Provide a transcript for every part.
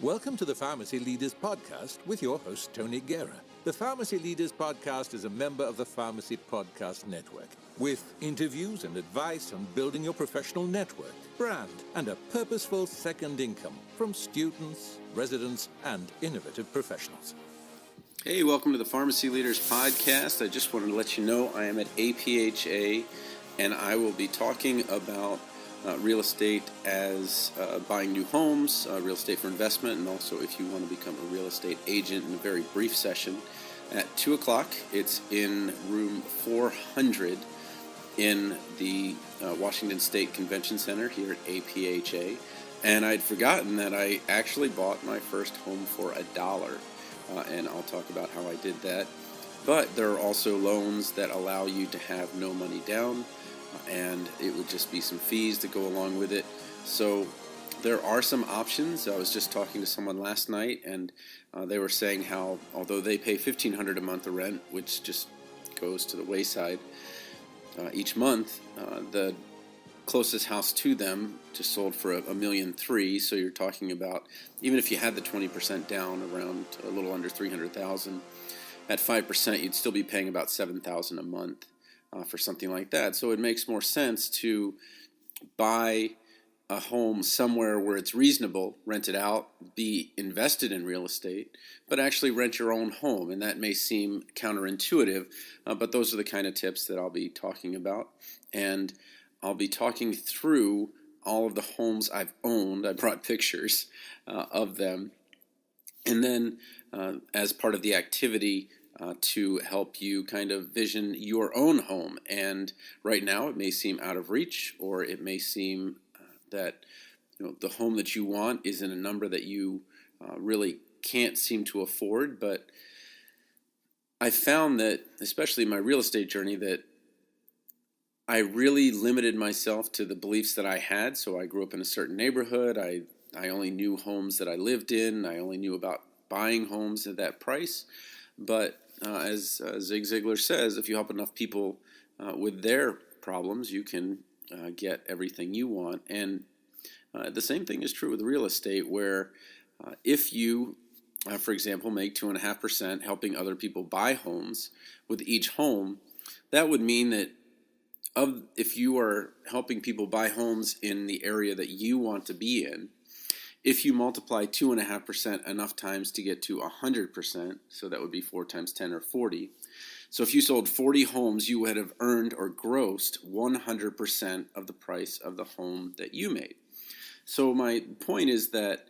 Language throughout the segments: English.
Welcome to the Pharmacy Leaders Podcast with your host, Tony Guerra. The Pharmacy Leaders Podcast is a member of the Pharmacy Podcast Network, with interviews and advice on building your professional network, brand, and a purposeful second income from students, residents, and innovative professionals. Hey, welcome to the Pharmacy Leaders Podcast. I just wanted to let you know I am at APHA, and I will be talking about real estate as buying new homes, real estate for investment, and also if you want to become a real estate agent in a very brief session at 2 o'clock. It's in room 400 in the Washington State Convention Center here at APHA. And I'd forgotten that I actually bought my first home for $1. And I'll talk about how I did that. But there are also loans that allow you to have no money down, and it would just be some fees to go along with it. So there are some options. I was just talking to someone last night, and they were saying how, although they pay $1,500 a month of rent, which just goes to the wayside each month, the closest house to them just sold for $1.3 million. So you're talking about, even if you had the 20% down, around a little under $300,000, at 5%, you'd still be paying about $7,000 a month for something like that. So it makes more sense to buy a home somewhere where it's reasonable, rent it out, be invested in real estate, but actually rent your own home. And that may seem counterintuitive, but those are the kind of tips that I'll be talking about. And I'll be talking through all of the homes I've owned. I brought pictures of them. And then as part of the activity, to help you kind of vision your own home. And right now it may seem out of reach, or it may seem that the home that you want is in a number that you really can't seem to afford. But I found that, especially in my real estate journey, that I really limited myself to the beliefs that I had. So I grew up in a certain neighborhood. I only knew homes that I lived in. I only knew about buying homes at that price. But as Zig Ziglar says, if you help enough people with their problems, you can get everything you want. And the same thing is true with real estate, where if you, for example, make 2.5% helping other people buy homes with each home, that would mean that if you are helping people buy homes in the area that you want to be in, if you multiply 2.5% enough times to get to 100%, so that would be 4 times 10 or 40. So if you sold 40 homes, you would have earned or grossed 100% of the price of the home that you made. So my point is that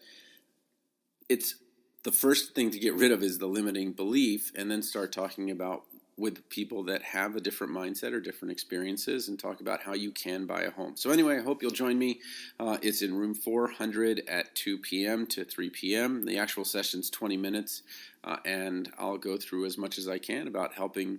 it's the first thing to get rid of is the limiting belief, and then start talking about with people that have a different mindset or different experiences, and talk about how you can buy a home. So anyway, I hope you'll join me. It's in room 400 at 2 p.m. to 3 p.m. The actual session's 20 minutes, and I'll go through as much as I can about helping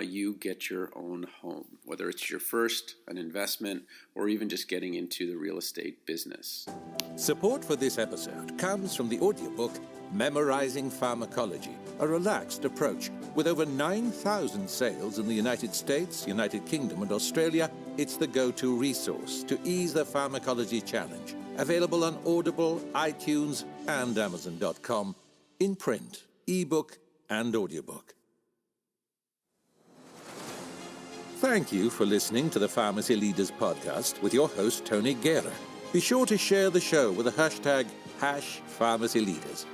you get your own home, whether it's your first, an investment, or even just getting into the real estate business. Support for this episode comes from the audiobook Memorizing Pharmacology, a relaxed approach. With over 9,000 sales in the United States, United Kingdom, and Australia, it's the go-to resource to ease the pharmacology challenge. Available on Audible, iTunes, and Amazon.com, in print, ebook, and audiobook. Thank you for listening to the Pharmacy Leaders Podcast with your host, Tony Guerra. Be sure to share the show with the hashtag #PharmacyLeaders.